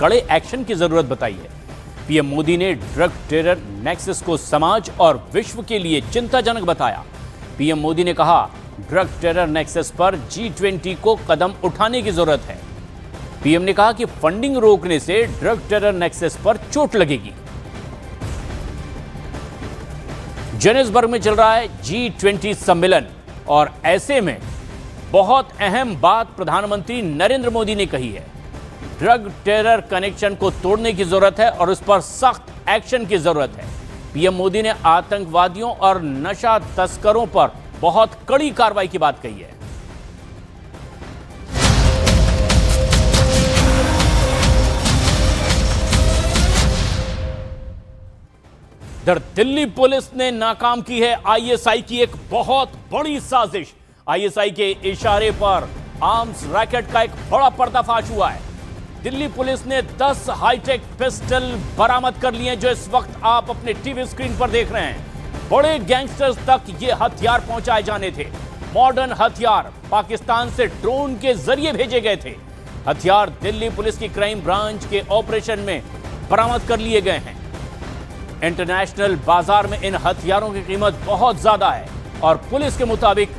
कड़े एक्शन की जरूरत बताई है। पीएम मोदी ने ड्रग टेरर नेक्सस को समाज और विश्व के लिए चिंताजनक बताया। पीएम मोदी ने कहा, ड्रग टेरर नेक्सस पर G20 को कदम उठाने की जरूरत है। पीएम ने कहा कि फंडिंग रोकने से ड्रग टेरर नेक्सस पर चोट लगेगी। जोहान्सबर्ग में चल रहा है G20 सम्मेलन और ऐसे में बहुत अहम बात प्रधानमंत्री नरेंद्र मोदी ने कही है। ड्रग टेरर कनेक्शन को तोड़ने की जरूरत है और उस पर सख्त एक्शन की जरूरत है। पीएम मोदी ने आतंकवादियों और नशा तस्करों पर बहुत कड़ी कार्रवाई की बात कही है। दिल्ली पुलिस ने नाकाम की है आईएसआई की एक बहुत बड़ी साजिश। आईएसआई के इशारे पर आर्म्स रैकेट का एक बड़ा पर्दाफाश हुआ है। दिल्ली पुलिस ने 10 हाईटेक पिस्टल बरामद कर लिए जो इस वक्त आप अपने टीवी स्क्रीन पर देख रहे हैं। बड़े गैंगस्टर्स तक ये हथियार पहुंचाए जाने थे। मॉडर्न हथियार पाकिस्तान से ड्रोन के जरिए भेजे गए थे। हथियार दिल्ली पुलिस की क्राइम ब्रांच के ऑपरेशन में बरामद कर लिए गए हैं। इंटरनेशनल बाजार में इन हथियारों की कीमत बहुत ज्यादा है और पुलिस के मुताबिक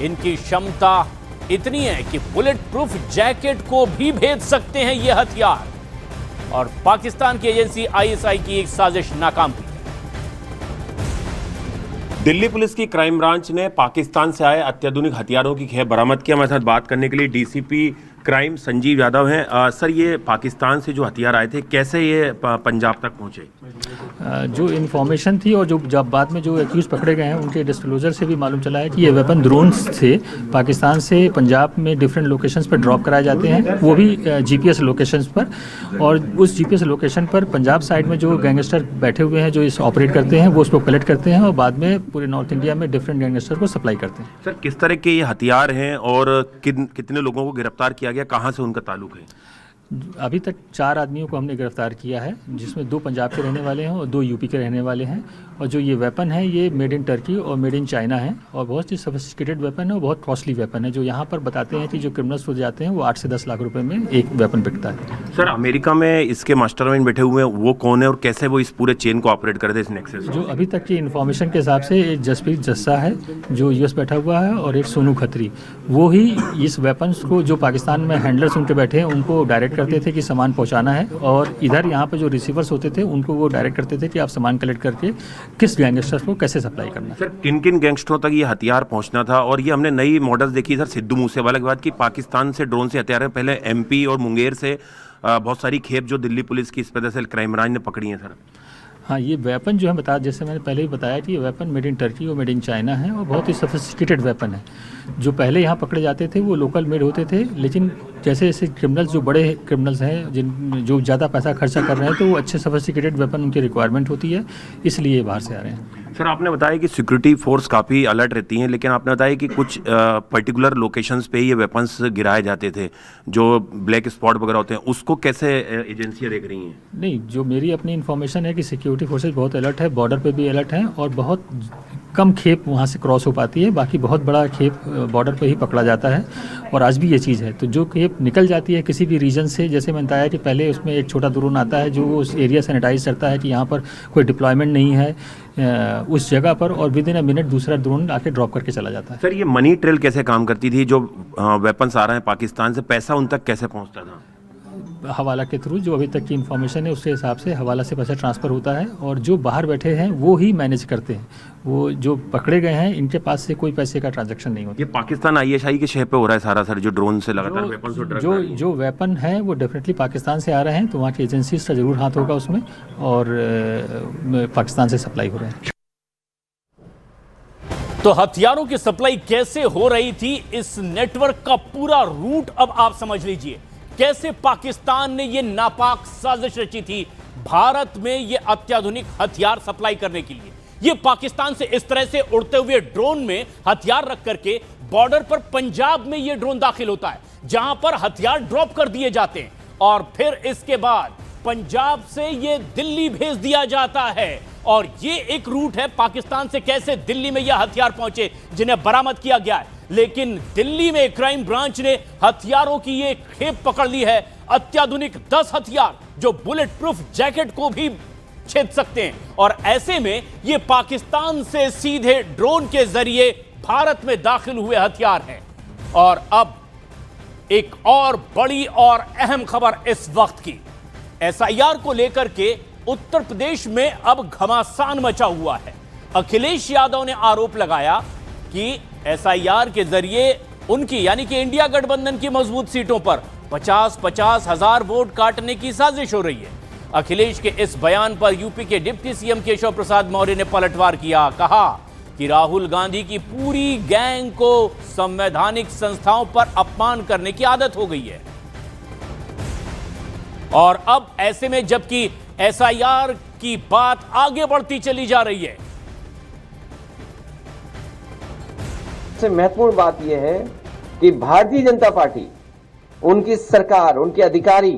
इनकी क्षमता इतनी है कि बुलेट प्रूफ जैकेट को भी भेज सकते हैं ये हथियार। और पाकिस्तान की एजेंसी आईएसआई की एक साजिश नाकाम की। दिल्ली पुलिस की क्राइम ब्रांच ने पाकिस्तान से आए अत्याधुनिक हथियारों की खेप बरामद किया। हमारे साथ बात करने के लिए डीसीपी क्राइम संजीव यादव हैं। सर, ये पाकिस्तान से जो हथियार आए थे कैसे ये पंजाब तक पहुंचे? जो इन्फॉर्मेशन थी और जो जब बाद में जो एक्यूज पकड़े गए हैं उनके डिस्क्लोजर से भी मालूम चला है कि ये वेपन ड्रोन्स से पाकिस्तान से पंजाब में डिफरेंट लोकेशंस पर ड्रॉप कराए जाते हैं, वो भी जीपीएस लोकेशंस पर। और उस जीपीएस लोकेशन पर पंजाब साइड में जो गैंगस्टर बैठे हुए हैं जो इस ऑपरेट करते हैं वो उसको कलेक्ट करते हैं और बाद में पूरे नॉर्थ इंडिया में डिफरेंट गैंगस्टर को सप्लाई करते हैं। सर, किस तरह के ये हथियार हैं और कितने लोगों को गिरफ्तार किया गया, कहाँ से उनका ताल्लुक है? अभी तक 4 आदमियों को हमने गिरफ्तार किया है, जिसमें 2 पंजाब के रहने वाले हैं और 2 यूपी के रहने वाले हैं। और जो ये वेपन है ये मेड इन टर्की और मेड इन चाइना है और बहुत ही सोफिस्टिकेटेड वेपन है और बहुत कॉस्टली वेपन है। जो यहाँ पर बताते हैं कि जो क्रिमिनल्स हो जाते हैं वो 8 से 10 लाख रुपए में एक वेपन बिकता है। सर, अमेरिका में इसके मास्टरमाइंड बैठे हुए हैं, वो कौन है और कैसे वो इस पूरे चेन को ऑपरेट करते हैं इस नेक्सस? जो अभी तक की इन्फॉर्मेशन के हिसाब से एक जसप्रीत जस्सा है जो यूएस बैठा हुआ है और एक सोनू खत्री, वो ही इस वेपन्स को जो पाकिस्तान में हैंडलर्स उनके बैठे हैं उनको डायरेक्ट करते थे कि सामान पहुंचाना है और इधर यहाँ पे जो रिसीवर्स होते थे उनको वो डायरेक्ट करते थे कि आप सामान कलेक्ट करके किस गैंगस्टर को कैसे सप्लाई करना है। सर, किन किन गैंगस्टरों तक ये हथियार पहुंचना था? और ये हमने नई मॉडल्स देखी सर सिद्धू मूसेवाला के बाद कि पाकिस्तान से ड्रोन से हथियार है। पहले एमपी और मुंगेर से बहुत सारी खेप जो दिल्ली पुलिस की स्पेशल क्राइम ब्रांच ने पकड़ी है। सर हाँ, ये वेपन जो है बता, जैसे मैंने पहले ही बताया कि ये वेपन मेड इन टर्की और मेड इन चाइना है और बहुत ही सोफिस्टिकेटेड वेपन है। जो पहले यहाँ पकड़े जाते थे वो लोकल मेड होते थे, लेकिन जैसे जैसे क्रिमिनल्स जो बड़े क्रिमिनल्स हैं जिन जो ज़्यादा पैसा खर्चा कर रहे हैं तो वो अच्छे सोफिस्टिकेटेड वेपन उनकी रिक्वायरमेंट होती है, इसलिए बाहर से आ रहे हैं। सर, आपने बताया कि सिक्योरिटी फोर्स काफ़ी अलर्ट रहती हैं, लेकिन आपने बताया कि कुछ पर्टिकुलर लोकेशंस पे ये वेपन्स गिराए जाते थे, जो ब्लैक स्पॉट वगैरह होते हैं, उसको कैसे एजेंसियाँ देख रही हैं? नहीं, जो मेरी अपनी इन्फॉर्मेशन है कि सिक्योरिटी फोर्सेज बहुत अलर्ट है, बॉर्डर पे भी अलर्ट हैं और बहुत कम खेप वहाँ से क्रॉस हो पाती है, बाकी बहुत बड़ा खेप बॉर्डर पे ही पकड़ा जाता है। और आज भी ये चीज़ है, तो जो खेप निकल जाती है किसी भी रीजन से, जैसे मैंने बताया कि पहले उसमें एक छोटा ड्रोन आता है जो उस एरिया सैनिटाइज करता है कि यहाँ पर कोई डिप्लॉयमेंट नहीं है उस जगह पर, और विद इन अ मिनट दूसरा ड्रोन आके ड्रॉप करके चला जाता है। सर, ये मनी ट्रेल कैसे काम करती थी? जो वेपन्स आ रहे हैं पाकिस्तान से, पैसा उन तक कैसे पहुँचता था? हवाला के थ्रू, जो अभी तक की इन्फॉर्मेशन है उसके हिसाब से हवाला से पैसा ट्रांसफ़र होता है और जो बाहर बैठे हैं वो ही मैनेज करते हैं। वो जो पकड़े गए हैं इनके पास से कोई पैसे का ट्रांजैक्शन नहीं होता। ये पाकिस्तान आईएसआई के शहर पे हो रहा है सारा सर, जो ड्रोन से लगातार वेपन्स और ड्रग जो वेपन है वो डेफिनेटली पाकिस्तान से आ रहे हैं, तो वहाँ की एजेंसीज का जरूर हाथ होगा उसमें और पाकिस्तान से सप्लाई हो रहे हैं। तो हथियारों की सप्लाई कैसे हो रही थी, इस नेटवर्क का पूरा रूट अब आप समझ लीजिए। कैसे पाकिस्तान ने यह नापाक साजिश रची थी भारत में यह अत्याधुनिक हथियार सप्लाई करने के लिए। यह पाकिस्तान से इस तरह से उड़ते हुए ड्रोन में हथियार रख करके बॉर्डर पर पंजाब में यह ड्रोन दाखिल होता है, जहां पर हथियार ड्रॉप कर दिए जाते हैं और फिर इसके बाद पंजाब से यह दिल्ली भेज दिया जाता है। और ये एक रूट है पाकिस्तान से कैसे दिल्ली में यह हथियार पहुंचे जिन्हें बरामद किया गया है। लेकिन दिल्ली में क्राइम ब्रांच ने हथियारों की ये खेप पकड़ ली है अत्याधुनिक 10 हथियार जो बुलेट प्रूफ जैकेट को भी छेद सकते हैं। और ऐसे में ये पाकिस्तान से सीधे ड्रोन के जरिए भारत में दाखिल हुए हथियार हैं। और अब एक और बड़ी और अहम खबर इस वक्त की, एसआईआर को लेकर के उत्तर प्रदेश में अब घमासान मचा हुआ है। अखिलेश यादव ने आरोप लगाया कि एसआईआर के जरिए उनकी यानी कि इंडिया गठबंधन की मजबूत सीटों पर 50-50 हजार वोट काटने की साजिश हो रही है। अखिलेश के इस बयान पर यूपी के डिप्टी सीएम केशव प्रसाद मौर्य ने पलटवार किया, कहा कि राहुल गांधी की पूरी गैंग को संवैधानिक संस्थाओं पर अपमान करने की आदत हो गई है। और अब ऐसे में जबकि एसआईआर की बात आगे बढ़ती चली जा रही है, सबसे महत्वपूर्ण बात यह है कि भारतीय जनता पार्टी, उनकी सरकार, उनके अधिकारी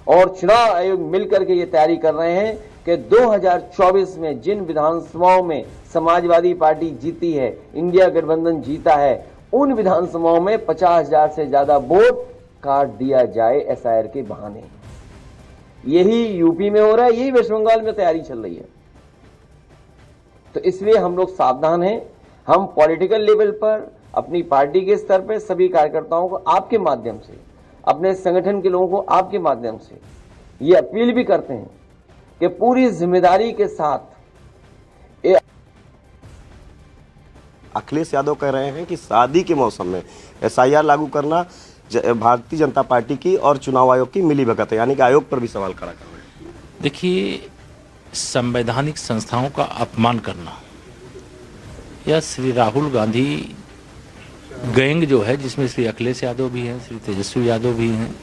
और चुनाव आयोग मिलकर के ये तैयारी कर रहे हैं कि 2024 में जिन विधानसभाओं में समाजवादी पार्टी जीती है, इंडिया गठबंधन जीता है, उन विधानसभाओं में 50,000 से ज्यादा वोट काट दिया जाए एसआईआर के बहाने। यही यूपी में हो रहा है, यही वेस्ट बंगाल में तैयारी चल रही है। तो इसलिए हम लोग सावधान हैं। हम पॉलिटिकल लेवल पर, अपनी पार्टी के स्तर पर सभी कार्यकर्ताओं को आपके माध्यम से, अपने संगठन के लोगों को आपके माध्यम से ये अपील भी करते हैं कि पूरी जिम्मेदारी के साथ अखिलेश यादव कह रहे हैं कि शादी के मौसम में एसआईआर लागू करना भारतीय जनता पार्टी की और चुनाव आयोग की मिलीभगत है, यानी कि आयोग पर भी सवाल खड़ा कर रहे हैं। देखिए, संवैधानिक संस्थाओं का अपमान करना या श्री राहुल गांधी गैंग जो है, जिसमें श्री अखिलेश यादव भी हैं, श्री तेजस्वी यादव भी हैं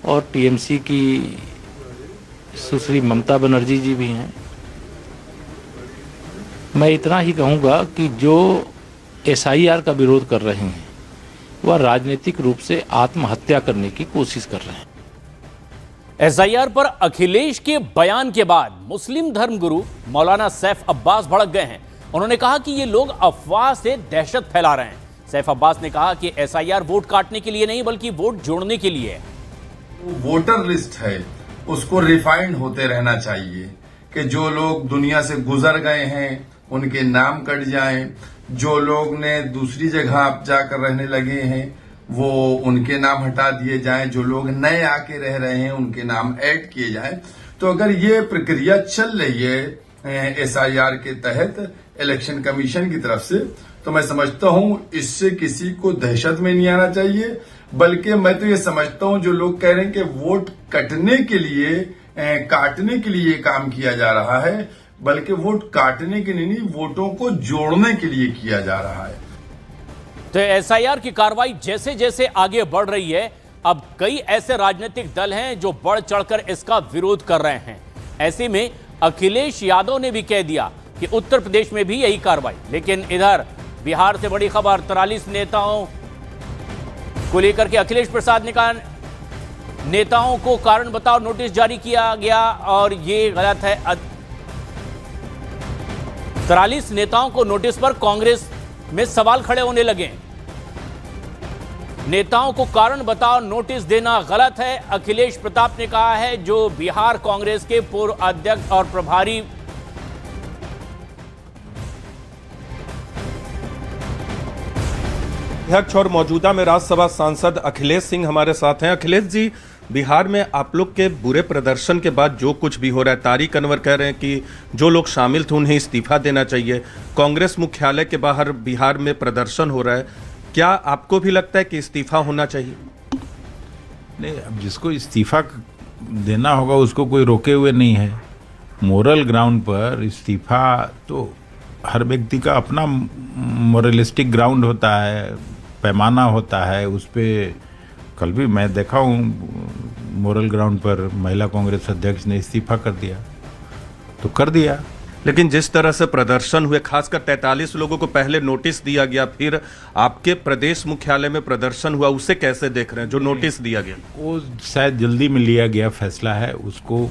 और टीएमसी की सुश्री ममता बनर्जी जी भी हैं, मैं इतना ही कहूँगा कि जो एसआईआर का विरोध कर रहे हैं वह राजनीतिक रूप से आत्महत्या करने की कोशिश कर रहे हैं। एसआईआर पर अखिलेश के बयान के बाद मुस्लिम धर्मगुरु मौलाना सैफ अब्बास भड़क गए हैं। उन्होंने कहा कि ये लोग अफवाह से दहशत फैला रहे हैं। सैफ अब्बास ने कहा कि एसआईआर वोट काटने के लिए नहीं बल्कि वोट जोड़ने के लिए है। वोटर लिस्ट है उसको रिफाइंड होते रहना चाहिए कि जो लोग दुनिया से गुजर गए हैं उनके नाम कट जाएं, जो लोग ने दूसरी जगह जाकर रहने लगे हैं वो उनके नाम हटा दिए जाएं, जो लोग नए आके रह रहे हैं उनके नाम ऐड किए जाएं। तो अगर ये प्रक्रिया चल रही है एसआईआर के तहत इलेक्शन कमीशन की तरफ से, तो मैं समझता हूं इससे किसी को दहशत में नहीं आना चाहिए, बल्कि मैं तो ये समझता हूं जो लोग कह रहे हैं कि वोट काटने के लिए काम किया जा रहा है, बल्कि वोट काटने के लिए नहीं, वोटों को जोड़ने के लिए किया जा रहा है। तो एसआईआर की कार्रवाई जैसे जैसे आगे बढ़ रही है, अब कई ऐसे राजनीतिक दल हैं जो बढ़ चढ़कर इसका विरोध कर रहे हैं। ऐसे में अखिलेश यादव ने भी कह दिया कि उत्तर प्रदेश में भी यही कार्रवाई। लेकिन इधर बिहार से बड़ी खबर, 43 नेताओं को लेकर के अखिलेश प्रसाद ने कहा नेताओं को कारण बताओ नोटिस जारी किया गया और ये गलत है। 43 नेताओं को नोटिस पर कांग्रेस में सवाल खड़े होने लगे। नेताओं को कारण बताओ नोटिस देना गलत है, अखिलेश प्रताप ने कहा है, जो बिहार कांग्रेस के पूर्व अध्यक्ष और प्रभारी। अध्यक्ष और मौजूदा में राज्यसभा सांसद अखिलेश सिंह हमारे साथ हैं। अखिलेश जी, बिहार में आप लोग के बुरे प्रदर्शन के बाद जो कुछ भी हो रहा है, तारिक अनवर कह रहे हैं कि जो लोग शामिल थे उन्हें इस्तीफा देना चाहिए, कांग्रेस मुख्यालय के बाहर बिहार में प्रदर्शन हो रहा है, क्या आपको भी लगता है कि इस्तीफा होना चाहिए? नहीं, अब जिसको इस्तीफा देना होगा उसको कोई रोके हुए नहीं है। मोरल ग्राउंड पर इस्तीफा तो हर व्यक्ति का अपना मोरलिस्टिक ग्राउंड होता है, पैमाना होता है। उस पर कल भी मैं देखा हूँ मोरल ग्राउंड पर महिला कांग्रेस अध्यक्ष ने इस्तीफा कर दिया, तो कर दिया। लेकिन जिस तरह से प्रदर्शन हुए, खासकर 43 लोगों को पहले नोटिस दिया गया, फिर आपके प्रदेश मुख्यालय में प्रदर्शन हुआ, उसे कैसे देख रहे हैं जो नोटिस दिया गया? वो शायद जल्दी में लिया गया फैसला है, उसको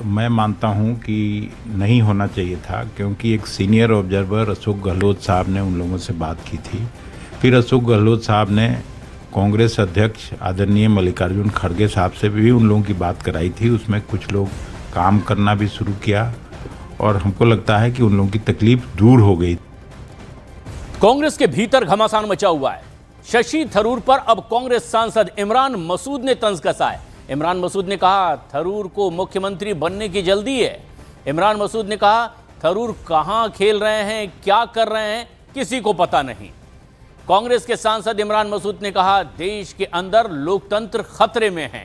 मैं मानता हूं कि नहीं होना चाहिए था, क्योंकि एक सीनियर ऑब्जर्वर अशोक गहलोत साहब ने उन लोगों से बात की थी। फिर अशोक गहलोत साहब ने कांग्रेस अध्यक्ष आदरणीय मल्लिकार्जुन खड़गे साहब से भी उन लोगों की बात कराई थी। उसमें कुछ लोग काम करना भी शुरू किया और हमको लगता है कि उन लोगों की तकलीफ दूर हो गई। कांग्रेस के भीतर घमासान मचा हुआ है। शशि थरूर पर अब कांग्रेस सांसद इमरान मसूद ने तंज कसा है। इमरान मसूद ने कहा थरूर को मुख्यमंत्री बनने की जल्दी है। इमरान मसूद ने कहा थरूर कहां खेल रहे हैं, क्या कर रहे हैं, किसी को पता नहीं। कांग्रेस के सांसद इमरान मसूद ने कहा देश के अंदर लोकतंत्र खतरे में है।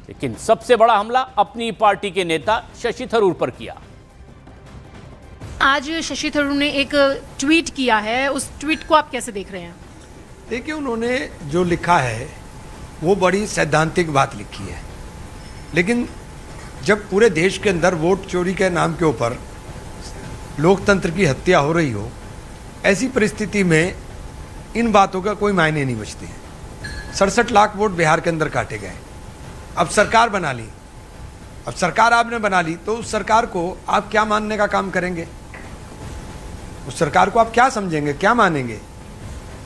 लेकिन सबसे बड़ा हमला अपनी पार्टी के नेता शशि थरूर पर किया। आज शशि थरूर ने एक ट्वीट किया है, उस ट्वीट को आप कैसे देख रहे हैं? देखिए, उन्होंने जो लिखा है वो बड़ी सैद्धांतिक बात लिखी है, लेकिन जब पूरे देश के अंदर वोट चोरी के नाम के ऊपर लोकतंत्र की हत्या हो रही हो, ऐसी परिस्थिति में इन बातों का कोई मायने नहीं बचते हैं। 67 लाख वोट बिहार के अंदर काटे गए। अब सरकार बना ली, अब सरकार आपने बना ली तो उस सरकार को आप क्या मानने का काम करेंगे? उस सरकार को आप क्या समझेंगे, क्या मानेंगे?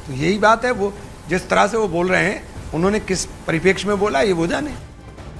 तो यही बात है। वो जिस तरह से वो बोल रहे हैं, उन्होंने किस परिप्रेक्ष्य में बोला ये वो जाने।